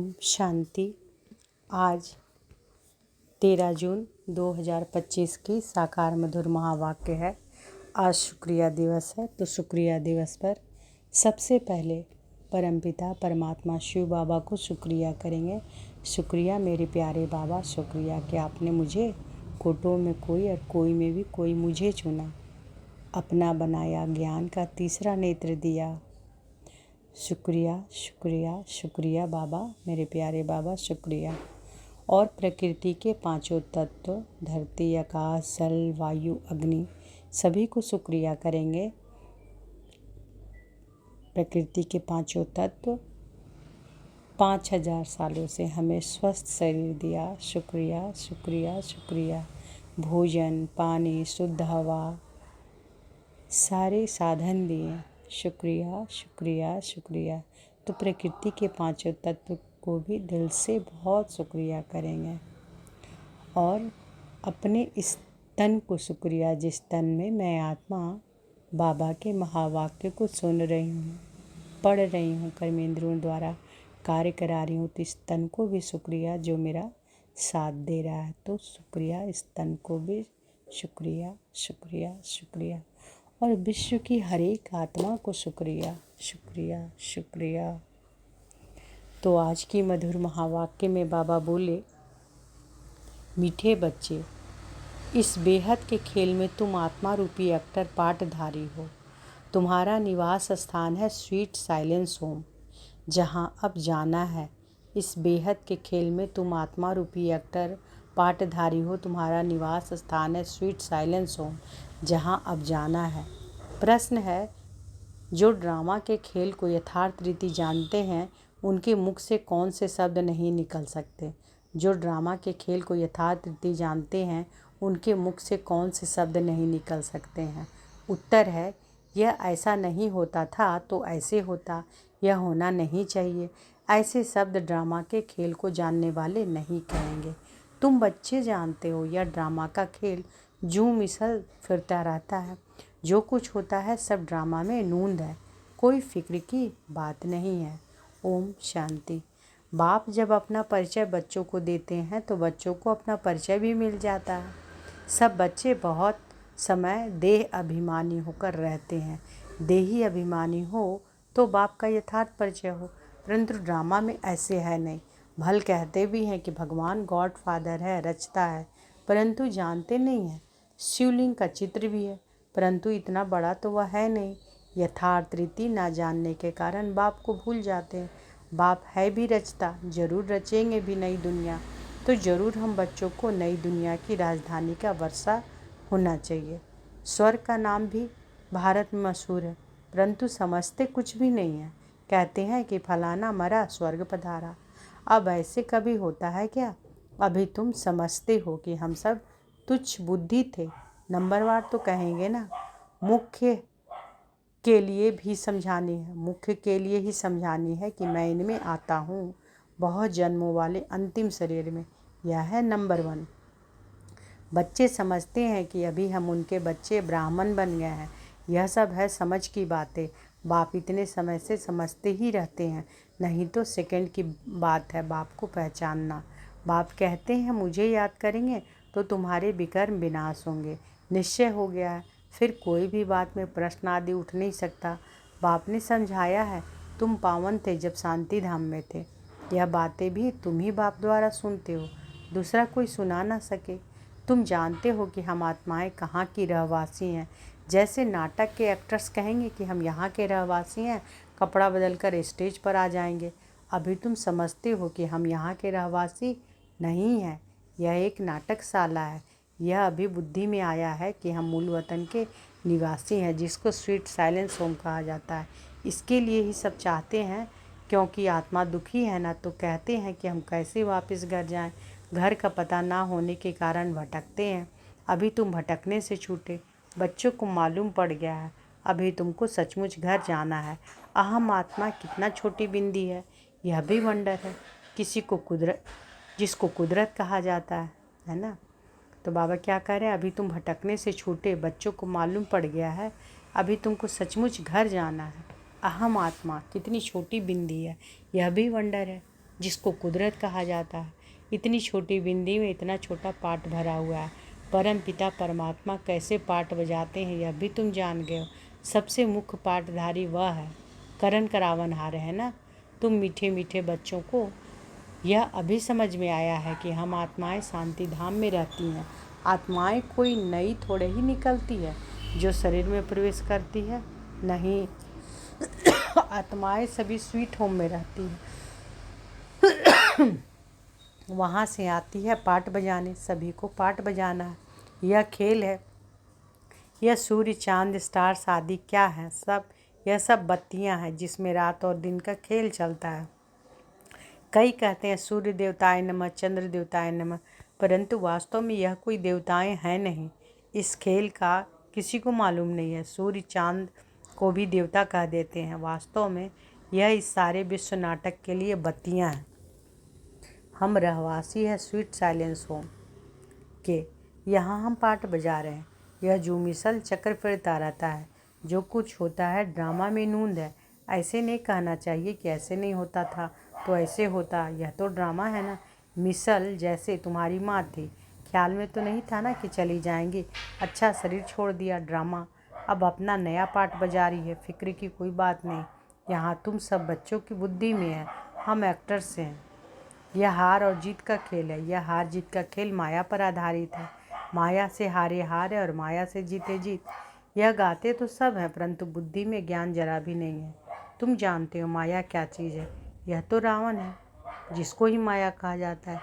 ओम शांति। आज 13 जून 2025 की साकार मधुर महावाक्य है। आज शुक्रिया दिवस है, तो शुक्रिया दिवस पर सबसे पहले परमपिता परमात्मा शिव बाबा को शुक्रिया करेंगे। शुक्रिया मेरे प्यारे बाबा, शुक्रिया कि आपने मुझे कोटों में कोई और कोई में भी कोई मुझे चुना, अपना बनाया, ज्ञान का तीसरा नेत्र दिया। शुक्रिया शुक्रिया शुक्रिया बाबा, मेरे प्यारे बाबा, शुक्रिया। और प्रकृति के पांचों तत्व, धरती, आकाश, जल, वायु, अग्नि, सभी को शुक्रिया करेंगे। प्रकृति के पांचों तत्व 5000 सालों से हमें स्वस्थ शरीर दिया, शुक्रिया शुक्रिया शुक्रिया। भोजन, पानी, शुद्ध हवा, सारे साधन दिए, शुक्रिया शुक्रिया शुक्रिया। तो प्रकृति के पांचों तत्व को भी दिल से बहुत शुक्रिया करेंगे। और अपने इस तन को शुक्रिया, जिस तन में मैं आत्मा बाबा के महावाक्य को सुन रही हूँ, पढ़ रही हूँ, कर्मेंद्रियों द्वारा कार्य करा रही हूँ, तो इस तन को भी शुक्रिया जो मेरा साथ दे रहा है। तो शुक्रिया, इस तन को भी शुक्रिया शुक्रिया शुक्रिया। और विश्व की हर एक आत्मा को शुक्रिया शुक्रिया शुक्रिया। तो आज की मधुर महावाक्य में बाबा बोले, मीठे बच्चे, इस बेहद के खेल में तुम आत्मा रूपी एक्टर पाठधारी हो। तुम्हारा निवास स्थान है स्वीट साइलेंस होम, जहाँ अब जाना है। इस बेहद के खेल में तुम आत्मा रूपी एक्टर पाठधारी हो। तुम्हारा निवास स्थान है स्वीट साइलेंस होम, जहाँ अब जाना है। प्रश्न है, जो ड्रामा के खेल को यथार्थ रीति जानते हैं, उनके मुख से कौन से शब्द नहीं निकल सकते? जो ड्रामा के खेल को यथार्थ रीति जानते हैं, उनके मुख से कौन से शब्द नहीं निकल सकते हैं? उत्तर है, यह ऐसा नहीं होता था तो ऐसे होता, यह होना नहीं चाहिए। ऐसे शब्द ड्रामा के खेल को जानने वाले नहीं कहेंगे। तुम बच्चे जानते हो, यह ड्रामा का खेल जूं मिसल फिरता रहता है। जो कुछ होता है सब ड्रामा में नूंद है, कोई फिक्र की बात नहीं है। ओम शांति। बाप जब अपना परिचय बच्चों को देते हैं तो बच्चों को अपना परिचय भी मिल जाता है। सब बच्चे बहुत समय देह अभिमानी होकर रहते हैं। देही अभिमानी हो तो बाप का यथार्थ परिचय हो, परंतु ड्रामा में ऐसे है नहीं। भल कहते भी हैं कि भगवान गॉड फादर है, रचता है, परंतु जानते नहीं हैं। शिवलिंग का चित्र भी है, परंतु इतना बड़ा तो वह है नहीं। यथार्थ रीति ना जानने के कारण बाप को भूल जाते हैं। बाप है भी रचता, जरूर रचेंगे भी नई दुनिया, तो जरूर हम बच्चों को नई दुनिया की राजधानी का वर्षा होना चाहिए। स्वर्ग का नाम भी भारत में मशहूर है, परंतु समझते कुछ भी नहीं है। कहते हैं कि फलाना मरा, स्वर्ग पधारा। अब ऐसे कभी होता है क्या? अभी तुम समझते हो कि हम सब तुच्छ बुद्धि थे। नंबरवार तो कहेंगे ना। मुख्य के लिए भी समझानी है, मुख्य के लिए ही समझानी है कि मैं इनमें आता हूँ, बहुत जन्मों वाले अंतिम शरीर में। यह है नंबर 1। बच्चे समझते हैं कि अभी हम उनके बच्चे ब्राह्मण बन गए हैं। यह सब है समझ की बातें। बाप इतने समय से समझते ही रहते हैं, नहीं तो सेकंड की बात है बाप को पहचानना। बाप कहते हैं मुझे याद करेंगे तो तुम्हारे विकर्म विनाश होंगे। निश्चय हो गया है, फिर कोई भी बात में प्रश्न आदि उठ नहीं सकता। बाप ने समझाया है, तुम पावन थे जब शांति धाम में थे। यह बातें भी तुम ही बाप द्वारा सुनते हो, दूसरा कोई सुना ना सके। तुम जानते हो कि हम आत्माएं कहाँ की रहवासी हैं। जैसे नाटक के एक्टर्स कहेंगे कि हम यहाँ के रहवासी हैं, कपड़ा बदल कर स्टेज पर आ जाएंगे। अभी तुम समझते हो कि हम यहाँ के रहवासी नहीं हैं, यह एक नाटकशाला है। यह अभी बुद्धि में आया है कि हम मूल वतन के निवासी हैं, जिसको स्वीट साइलेंस होम कहा जाता है। इसके लिए ही सब चाहते हैं, क्योंकि आत्मा दुखी है ना, तो कहते हैं कि हम कैसे वापस घर जाएं। घर का पता ना होने के कारण भटकते हैं। अभी तुम भटकने से छूटे, बच्चों को मालूम पड़ गया है, अभी तुमको सचमुच घर जाना है। अहम आत्मा कितना छोटी बिंदी है, यह भी वंडर है। जिसको कुदरत कहा जाता है ना। तो बाबा क्या कह रहे हैं, अभी तुम भटकने से छूटे, बच्चों को मालूम पड़ गया है, अभी तुमको सचमुच घर जाना है। अहम आत्मा कितनी छोटी बिंदी है, यह भी वंडर है। जिसको कुदरत कहा जाता है। इतनी छोटी बिंदी में इतना छोटा पाठ भरा हुआ है। परम पिता परमात्मा कैसे पाठ बजाते हैं यह भी तुम जान गए हो। सबसे मुख्य पाठधारी वह है, करण करावनहार है ना। तुम मीठे मीठे बच्चों को यह अभी समझ में आया है कि हम आत्माएं शांति धाम में रहती हैं। आत्माएं कोई नई थोड़े ही निकलती है जो शरीर में प्रवेश करती है, नहीं। आत्माएं सभी स्वीट होम में रहती हैं, वहाँ से आती है पाठ बजाने। सभी को पाठ बजाना है, यह खेल है। यह सूर्य चांद स्टार्स आदि क्या है, यह सब बत्तियां हैं जिसमें रात और दिन का खेल चलता है। कई कहते हैं सूर्य देवताएं नमः, चंद्र देवताएं नमः, परंतु वास्तव में यह कोई देवताएं हैं नहीं। इस खेल का किसी को मालूम नहीं है। सूर्य चांद को भी देवता कह देते हैं। वास्तव में यह इस सारे विश्व नाटक के लिए बत्तियां हैं। हम रहवासी हैं स्वीट साइलेंस होम के, यहाँ हम पाठ बजा रहे हैं। यह जो मिसल चक्र फिरता रहता है, जो कुछ होता है ड्रामा में नूंद है। ऐसे नहीं कहना चाहिए कि ऐसे नहीं होता था तो ऐसे होता, यह तो ड्रामा है ना। मिसल जैसे तुम्हारी माँ थी, ख्याल में तो नहीं था ना कि चली जाएंगी। अच्छा शरीर छोड़ दिया, ड्रामा। अब अपना नया पाठ बजा रही है, फिक्र की कोई बात नहीं। यहाँ तुम सब बच्चों की बुद्धि में है, हम एक्टर्स हैं। यह हार और जीत का खेल है। यह हार जीत का खेल माया पर आधारित है। माया से हारे हार है और माया से जीते जीत। यह गाते तो सब हैं, परंतु बुद्धि में ज्ञान जरा भी नहीं है। तुम जानते हो माया क्या चीज़ है। यह तो रावण है, जिसको ही माया कहा जाता है।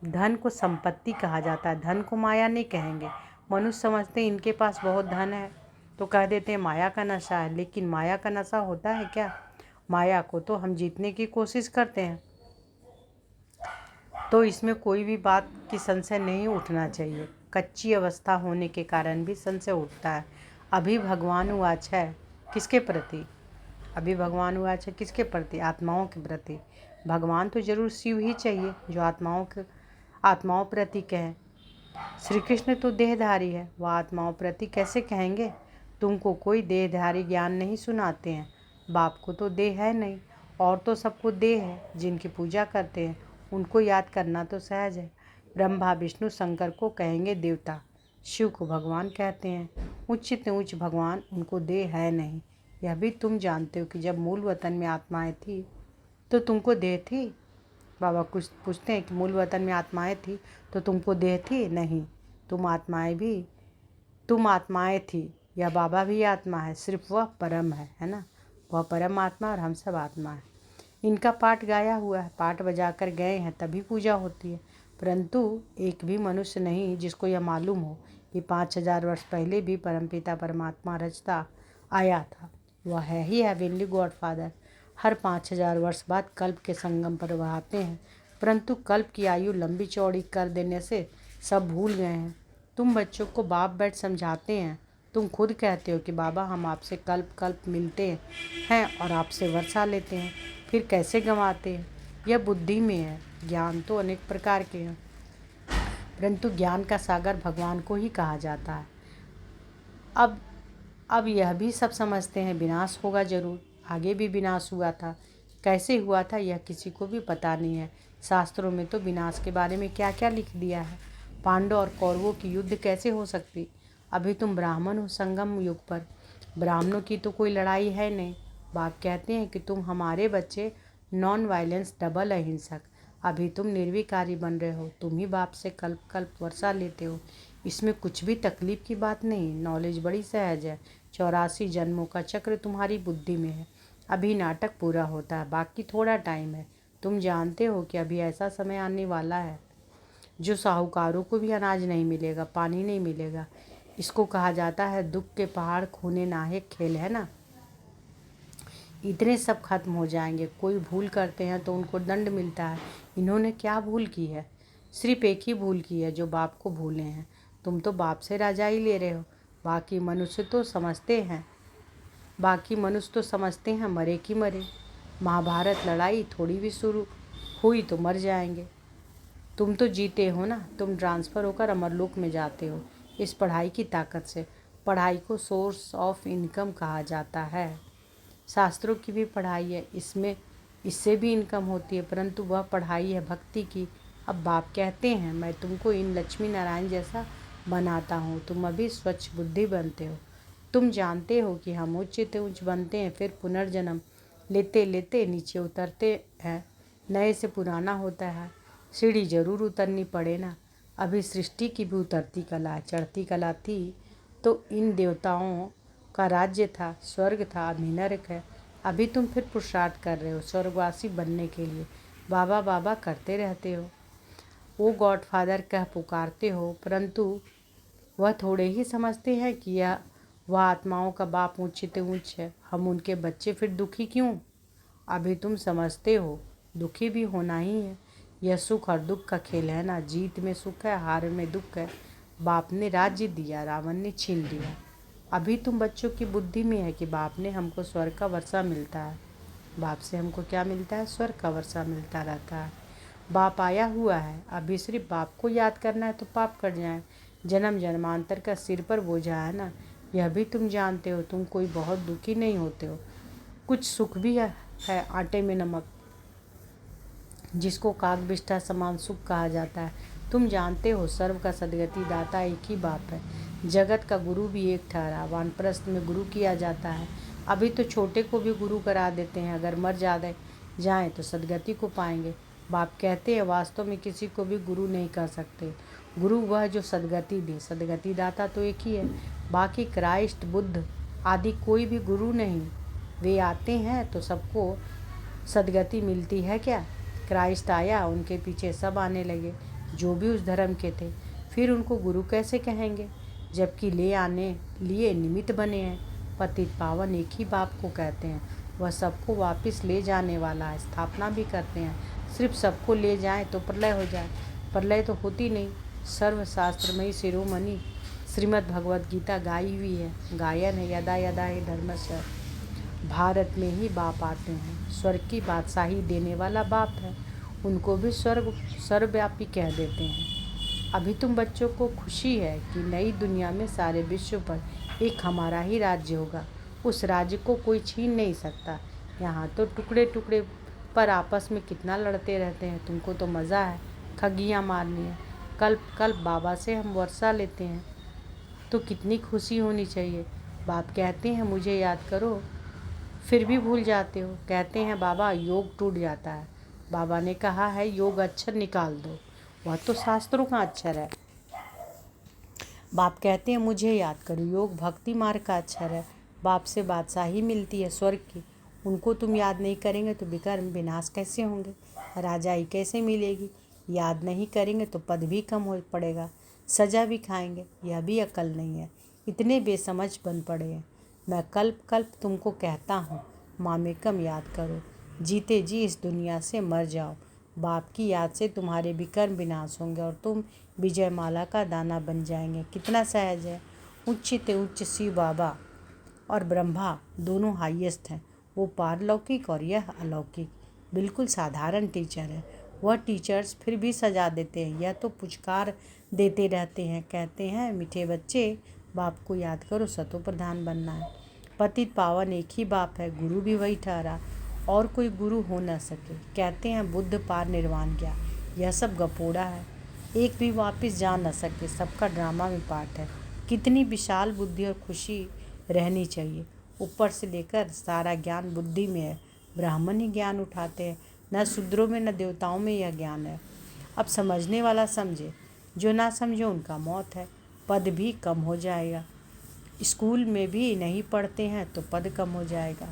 धन को संपत्ति कहा जाता है, धन को माया नहीं कहेंगे। मनुष्य समझते हैं इनके पास बहुत धन है तो कह देते हैं माया का नशा है, लेकिन माया का नशा होता है क्या? माया को तो हम जीतने की कोशिश करते हैं, तो इसमें कोई भी बात की संशय नहीं उठना चाहिए। कच्ची अवस्था होने के कारण भी संशय उठता है। अभी भगवान उवाच है किसके प्रति? अभी भगवान उवाच है किसके प्रति? आत्माओं के प्रति। भगवान तो जरूर शिव ही चाहिए जो आत्माओं प्रति कहें। श्री कृष्ण तो देहधारी है, वह आत्माओं प्रति कैसे कहेंगे? तुमको कोई देहधारी ज्ञान नहीं सुनाते हैं। बाप को तो देह है नहीं, और तो सबको देह है। जिनकी पूजा करते हैं उनको याद करना तो सहज है। ब्रह्मा विष्णु शंकर को कहेंगे देवता, शिव को भगवान कहते हैं। उच्च से उच्च भगवान, उनको देह है नहीं। यह भी तुम जानते हो कि जब मूल वतन में आत्माएं थी तो तुमको देह थी। बाबा कुछ पूछते हैं कि मूल वतन में आत्माएं थी तो तुमको देह थी? नहीं, तुम आत्माएं थी। यह बाबा भी आत्मा है, सिर्फ वह परम है ना। वह परम आत्मा और हम सब आत्मा है। इनका पाठ गाया हुआ है, पाठ बजा कर गए हैं तभी पूजा होती है। परंतु एक भी मनुष्य नहीं जिसको यह मालूम हो कि 5000 वर्ष पहले भी परमपिता परमात्मा रचता आया था। वह है ही हेवनली गॉड फादर। हर 5000 वर्ष बाद कल्प के संगम पर वह आते हैं, परंतु कल्प की आयु लंबी चौड़ी कर देने से सब भूल गए हैं। तुम बच्चों को बाप बैठ समझाते हैं, तुम खुद कहते हो कि बाबा हम आपसे कल्प कल्प मिलते हैं और आपसे वर्षा लेते हैं, फिर कैसे गंवाते हैं? यह बुद्धि में है। ज्ञान तो अनेक प्रकार के हैं, परंतु ज्ञान का सागर भगवान को ही कहा जाता है। अब यह भी सब समझते हैं विनाश होगा जरूर। आगे भी विनाश हुआ था, कैसे हुआ था यह किसी को भी पता नहीं है। शास्त्रों में तो विनाश के बारे में क्या क्या लिख दिया है। पांडव और कौरवों की युद्ध कैसे हो सकती? अभी तुम ब्राह्मण हो संगम युग पर, ब्राह्मणों की तो कोई लड़ाई है नहीं। बाप कहते हैं कि तुम हमारे बच्चे नॉन वायलेंस डबल अहिंसक। अभी तुम निर्विकारी बन रहे हो, तुम ही बाप से कल्प कल्प वर्षा लेते हो। इसमें कुछ भी तकलीफ की बात नहीं, नॉलेज बड़ी सहज है। 84 जन्मों का चक्र तुम्हारी बुद्धि में है। अभी नाटक पूरा होता है, बाकी थोड़ा टाइम है। तुम जानते हो कि अभी ऐसा समय आने वाला है जो साहूकारों को भी अनाज नहीं मिलेगा, पानी नहीं मिलेगा। इसको कहा जाता है दुख के पहाड़ खूने नाहे खेल, है ना। इतने सब खत्म हो जाएंगे। कोई भूल करते हैं तो उनको दंड मिलता है। इन्होंने क्या भूल की है? सिर्फ एक ही भूल की है, जो बाप को भूले हैं। तुम तो बाप से राजा ही ले रहे हो। बाकी मनुष्य तो समझते हैं मरे कि मरे। महाभारत लड़ाई थोड़ी भी शुरू हुई तो मर जाएंगे। तुम तो जीते हो ना, तुम ट्रांसफ़र होकर अमरलोक में जाते हो इस पढ़ाई की ताकत से। पढ़ाई को सोर्स ऑफ इनकम कहा जाता है। शास्त्रों की भी पढ़ाई है, इसमें इससे भी इनकम होती है, परंतु वह पढ़ाई है भक्ति की। अब बाप कहते हैं मैं तुमको इन लक्ष्मी नारायण जैसा बनाता हूँ, तुम अभी स्वच्छ बुद्धि बनते हो। तुम जानते हो कि हम उच्च से उच्च बनते हैं, फिर पुनर्जन्म लेते लेते नीचे उतरते हैं, नए से पुराना होता है। सीढ़ी जरूर उतरनी पड़े ना। अभी सृष्टि की भी उतरती कला, चढ़ती कला थी तो इन देवताओं का राज्य था, स्वर्ग था, अभी नरक है। अभी तुम फिर पुरुषार्थ कर रहे हो स्वर्गवासी बनने के लिए, बाबा बाबा करते रहते हो, वो गॉडफादर कह पुकारते हो, परंतु वह थोड़े ही समझते हैं कि यह वह आत्माओं का बाप ऊंचे ऊंच है, हम उनके बच्चे, फिर दुखी क्यों? अभी तुम समझते हो दुखी भी होना ही है, यह सुख और दुख का खेल है ना। जीत में सुख है, हार में दुख है। बाप ने राज्य दिया, रावण ने छीन लिया। अभी तुम बच्चों की बुद्धि में है कि बाप ने हमको स्वर्ग का वर्षा मिलता है। बाप से हमको क्या मिलता है? स्वर्ग का वर्षा मिलता रहता है। बाप आया हुआ है, अभी सिर्फ बाप को याद करना है तो पाप कट जाए। जन्म जन्मांतर का सिर पर बोझा है ना, यह भी तुम जानते हो। तुम कोई बहुत दुखी नहीं होते हो, कुछ सुख भी है आटे में नमक, जिसको काग बिष्ठा समान सुख कहा जाता है। तुम जानते हो सर्व का सदगति दाता एक ही बाप है। जगत का गुरु भी एक ठहरा, वानप्रस्थ में गुरु किया जाता है। अभी तो छोटे को भी गुरु करा देते हैं, अगर मर जाएं तो सदगति को पाएंगे। बाप कहते हैं वास्तव में किसी को भी गुरु नहीं कर सकते। गुरु वह जो सदगति दे, सदगति दाता तो एक ही है, बाकी क्राइस्ट बुद्ध आदि कोई भी गुरु नहीं। वे आते हैं तो सबको सदगति मिलती है क्या? क्राइस्ट आया, उनके पीछे सब आने लगे जो भी उस धर्म के थे, फिर उनको गुरु कैसे कहेंगे जबकि ले आने लिए निमित्त बने हैं। पतित पावन एक ही बाप को कहते हैं, वह सबको वापस ले जाने वाला है, स्थापना भी करते हैं। सिर्फ सबको ले जाए तो प्रलय हो जाए, प्रलय तो होती नहीं। सर्वशास्त्रमयी शिरोमणि श्रीमद् भगवद गीता गाई हुई है, गायन है यदा यदा ही धर्मस्य। भारत में ही बाप आते हैं, स्वर्ग की बादशाही देने वाला बाप है, उनको भी स्वर्ग सर्वव्यापी कह देते हैं। अभी तुम बच्चों को खुशी है कि नई दुनिया में सारे विश्व पर एक हमारा ही राज्य होगा, उस राज्य को कोई छीन नहीं सकता। यहाँ तो टुकड़े टुकड़े पर आपस में कितना लड़ते रहते हैं, तुमको तो मज़ा है ठगियाँ मारनी है। कल्प कल्प बाबा से हम वर्षा लेते हैं तो कितनी खुशी होनी चाहिए। बाप कहते हैं मुझे याद करो, फिर भी भूल जाते हो। कहते हैं बाबा योग टूट जाता है, बाबा ने कहा है योग अक्षर निकाल दो, वह तो शास्त्रों का अक्षर है। बाप कहते हैं मुझे याद करो, योग भक्ति मार्ग का अक्षर है। बाप से बादशाही मिलती है स्वर्ग की, उनको तुम याद नहीं करेंगे तो विकर्म विनाश कैसे होंगे, राजाई कैसे मिलेगी। याद नहीं करेंगे तो पद भी कम हो पड़ेगा, सजा भी खाएंगे, यह भी अकल नहीं है। इतने बेसमझ बन पड़े हैं। मैं कल्प कल्प तुमको कहता हूँ मामेकम याद करो, जीते जी इस दुनिया से मर जाओ। बाप की याद से तुम्हारे विकर्म विनाश होंगे और तुम विजय माला का दाना बन जाएंगे। कितना सहज है। उच्च ते उच्च शिव बाबा और ब्रह्मा दोनों हाईएस्ट हैं, वो पारलौकिक और यह अलौकिक। बिल्कुल साधारण टीचर है, वह टीचर्स फिर भी सजा देते हैं, यह तो पुचकार देते रहते हैं। कहते हैं मीठे बच्चे बाप को याद करो, सतो प्रधान बनना है। पतित पावन एक ही बाप है, गुरु भी वही ठहरा, और कोई गुरु हो न सके। कहते हैं बुद्ध पार निर्वाण गया, यह सब गपोड़ा है, एक भी वापस जा न सके, सबका ड्रामा में पार्ट है। कितनी विशाल बुद्धि और खुशी रहनी चाहिए। ऊपर से लेकर सारा ज्ञान बुद्धि में है, ब्राह्मण ही ज्ञान उठाते हैं, न शूद्रों में न देवताओं में यह ज्ञान है। अब समझने वाला समझे, जो ना समझे उनका मौत है। पद भी कम हो जाएगा, स्कूल में भी नहीं पढ़ते हैं तो पद कम हो जाएगा।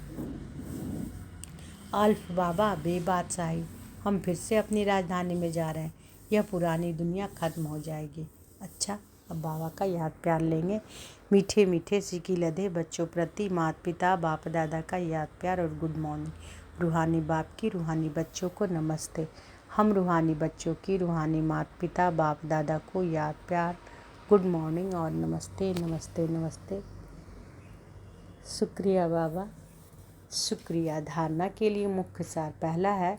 अल्फ बाबा बेबादशाही, हम फिर से अपनी राजधानी में जा रहे हैं, यह पुरानी दुनिया खत्म हो जाएगी। अच्छा, अब बाबा का याद प्यार लेंगे। मीठे मीठे सिकी लदे बच्चों प्रति माता पिता बाप दादा का याद प्यार और गुड मॉर्निंग। रूहानी बाप की रूहानी बच्चों को नमस्ते। हम रूहानी बच्चों की रूहानी माता पिता बाप दादा को याद प्यार, गुड मॉर्निंग और नमस्ते नमस्ते नमस्ते। शुक्रिया बाबा, शुक्रिया। धारणा के लिए मुख्य सार पहला है,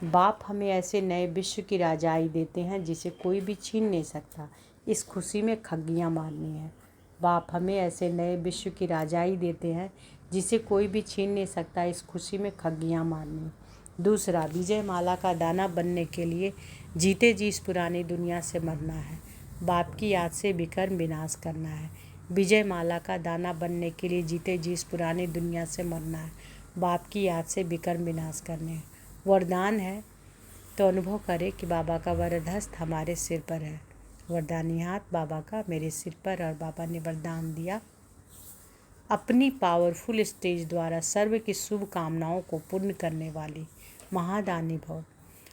बाप हमें ऐसे नए विश्व की राजाई देते हैं जिसे कोई भी छीन नहीं सकता, इस खुशी में खग्गियाँ मारनी है। बाप हमें ऐसे नए विश्व की राजाई देते हैं जिसे कोई भी छीन नहीं सकता, इस खुशी में खग्गियाँ मारनी है। दूसरा, विजय माला का दाना बनने के लिए जीते जी इस पुरानी दुनिया से मरना है। बाप की याद से विकर्म विनाश करना है। विजय माला का दाना बनने के लिए जीते जी इस पुरानी दुनिया से मरना है। बाप की याद से विकर्म विनाश करने हैं। वरदान है तो अनुभव करें कि बाबा का वरद हस्त हमारे सिर पर है। वरदानी हाथ बाबा का मेरे सिर पर, और बाबा ने वरदान दिया, अपनी पावरफुल स्टेज द्वारा सर्व की शुभ कामनाओं को पूर्ण करने वाली महादानी भव।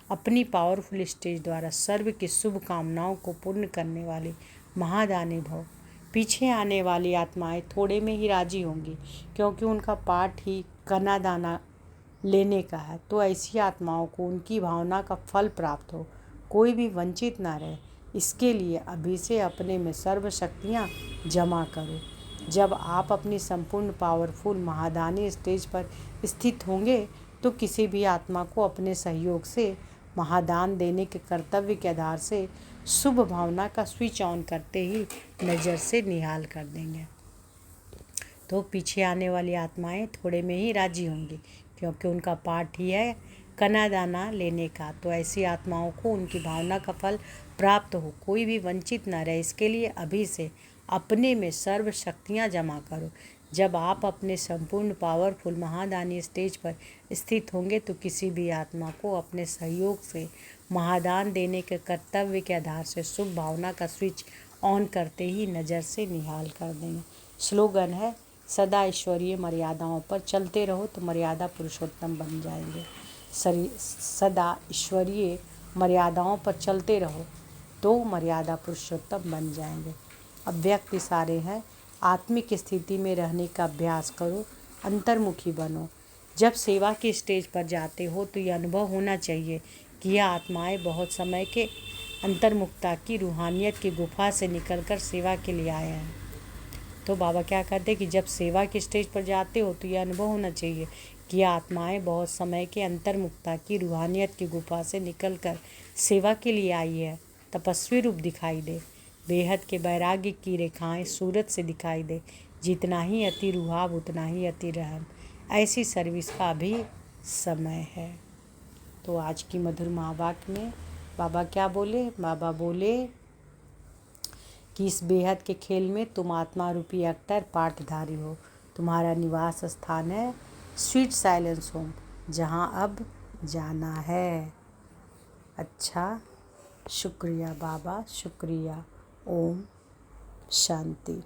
अपनी पावरफुल स्टेज द्वारा सर्व की शुभ कामनाओं को पूर्ण करने वाली महादानी भव। पीछे आने वाली आत्माएं थोड़े में ही राजी होंगी, क्योंकि उनका पाठ ही कना दाना लेने का है। तो ऐसी आत्माओं को उनकी भावना का फल प्राप्त हो, कोई भी वंचित ना रहे, इसके लिए अभी से अपने में सर्व शक्तियाँ जमा करो। जब आप अपनी संपूर्ण पावरफुल महादानी स्टेज पर स्थित होंगे तो किसी भी आत्मा को अपने सहयोग से महादान देने के कर्तव्य के आधार से शुभ भावना का स्विच ऑन करते ही नज़र से निहाल कर देंगे। तो पीछे आने वाली आत्माएं थोड़े में ही राजी होंगी, क्योंकि उनका पाठ ही है कना दाना लेने का। तो ऐसी आत्माओं को उनकी भावना का फल प्राप्त हो, कोई भी वंचित न रहे, इसके लिए अभी से अपने में सर्व शक्तियाँ जमा करो। जब आप अपने संपूर्ण पावरफुल महादानी स्टेज पर स्थित होंगे तो किसी भी आत्मा को अपने सहयोग से महादान देने के कर्तव्य के आधार से शुभ भावना का स्विच ऑन करते ही नज़र से निहाल कर देंगे। स्लोगन है, सदा ईश्वरीय मर्यादाओं पर चलते रहो तो मर्यादा पुरुषोत्तम बन जाएंगे। सदा ईश्वरीय मर्यादाओं पर चलते रहो तो मर्यादा पुरुषोत्तम बन जाएंगे। अव्यक्त इशारे हैं, आत्मिक स्थिति में रहने का अभ्यास करो, अंतर्मुखी बनो। जब सेवा की स्टेज पर जाते हो तो ये अनुभव होना चाहिए कि यह आत्माएं बहुत समय के अंतर्मुखता की रूहानियत की गुफा से निकलकर सेवा के लिए आए हैं। तो बाबा क्या कहते हैं कि जब सेवा की स्टेज पर जाते हो तो यह अनुभव होना चाहिए कि यह आत्माएं बहुत समय के अंतर्मुखता की रूहानियत की गुफा से निकलकर सेवा के लिए आई है। तपस्वी रूप दिखाई दे, बेहद के वैराग्य की रेखाएं सूरत से दिखाई दे। जितना ही अति रुहाब उतना ही अति रहम। ऐसी सर्विस का भी समय है। तो आज की मधुर महावाक्य में बाबा क्या बोले? बाबा बोले कि इस बेहद के खेल में तुम आत्मा रूपी एक्टर पाठधारी हो। तुम्हारा निवास स्थान है स्वीट साइलेंस होम, जहाँ अब जाना है। अच्छा, शुक्रिया बाबा, शुक्रिया। ओम शांति।